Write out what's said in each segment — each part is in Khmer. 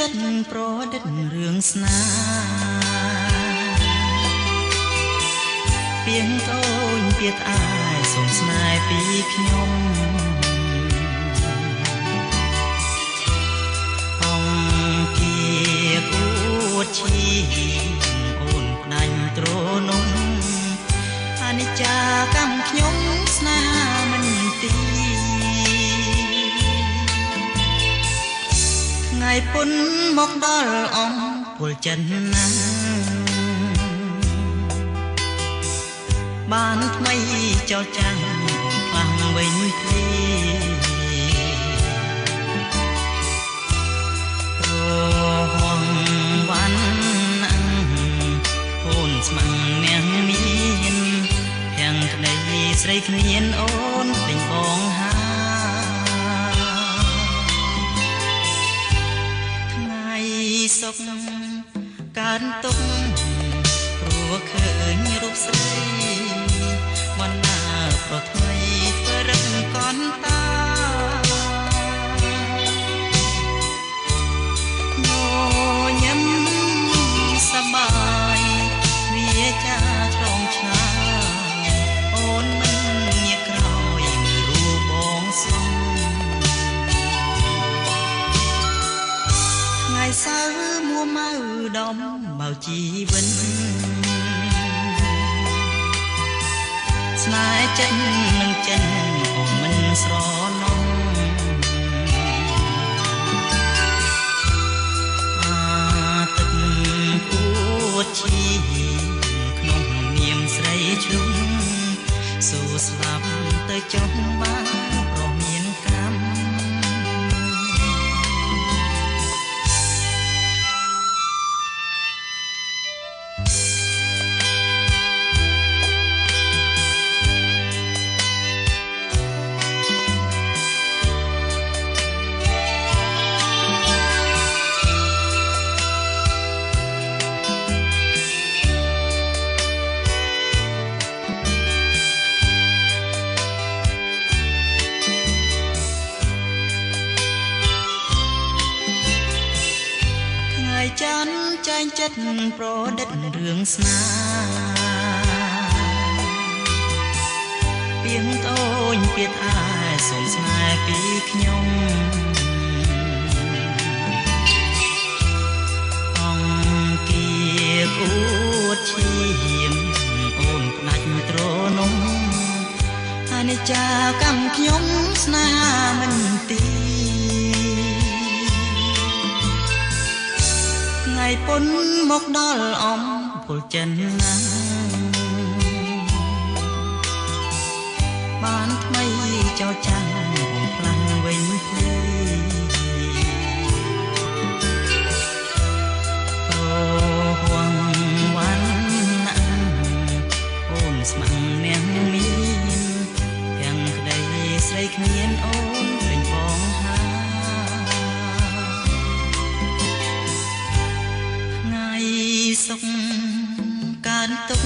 ចិត្តប្រឌិតរឿងស្នេហ៍ពីងអូនពីត្អាយសុំស្នេហ៍ពីខ្ញុំអង្គាគួតឈីអូនផ្ដាញ់ទ្រនំអនិច្ចាកម្មខ្ញុំស្នេហាមិនទីថ្ងៃពុនមកដល់អង្គពលចិនណាបានថ្មីចោលចាំងខ្លាំងវិញភ្លីរហងវ៉ាន់អូនស្មាំងអ្នកមានទាំងក្ដីស្រីគ្មានអូនពេញបងហាថ្ងៃសុខកើតទុកព្រោះឃើញរូបស្រីបណ្ណាប្រថ្មីធ្វើរឹកកន់តាញញឹមសប្បាយវាចាឆ្លងឆ្ងាយអូនមិនងាកក្រោយមើលរូបបងសុំថ្ងៃសៅរ៍មួម៉ៅដំបៅជីវិតស្នេហ៍ចិននឹងចិនអូនមិនស្រណំទឹកគួតឈីក្នុងនាមស្រីឈ្លុំសូស្លាប់ទៅចុះបានប្រមានកម្មចាន់ចែងចិត្តប្រឌិតរឿងស្នេហ៍ពីងអូនពីត្អាយសុំស្នេហ៍ពីខ្ញុំអង្គាគួតឈាមអូនផ្ដាច់ទ្រនំអនិច្ចាកម្មខ្ញុំស្នេហាមិនទីថ្ងៃពុនមកដល់អង្គពលចិនណាបានថ្មីចោលចាំងខ្លាំងវិញភ្លីរហងវ៉ាន់អូនស្មាំងអ្នកមានទាំងក្ដីស្រីគ្មានអូនពេញបងហាសុខកើតទុក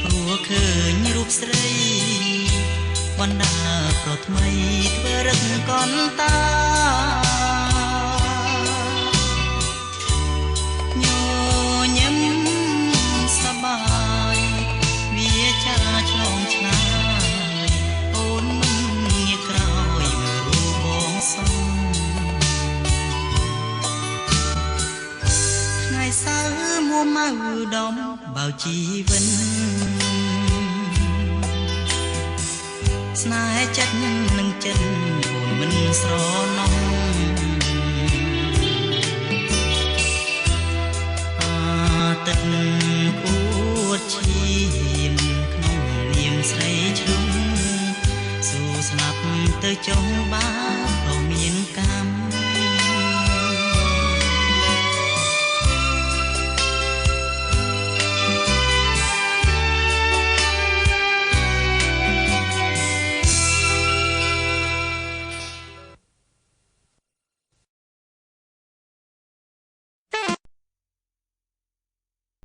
ព្រោះឃើញរូបស្រីបណ្ដាប្រថ្មីធ្វើរឹកកន់តាញញឹមសប្បាយវាចាឆ្លងឆ្ងាយអូនមិនងាកក្រោយមើលរូបបងសុំថ្ងៃសៅរ៍មួម៉ៅដំបៅជីវិតស្នេហ៍ចិត្តនឹងចិនអូនមិនស្រណំទឹកគួតឈាមក្នុងនាមស្រីឈ្លុំស៊ូស្លាប់ទៅចុះបាន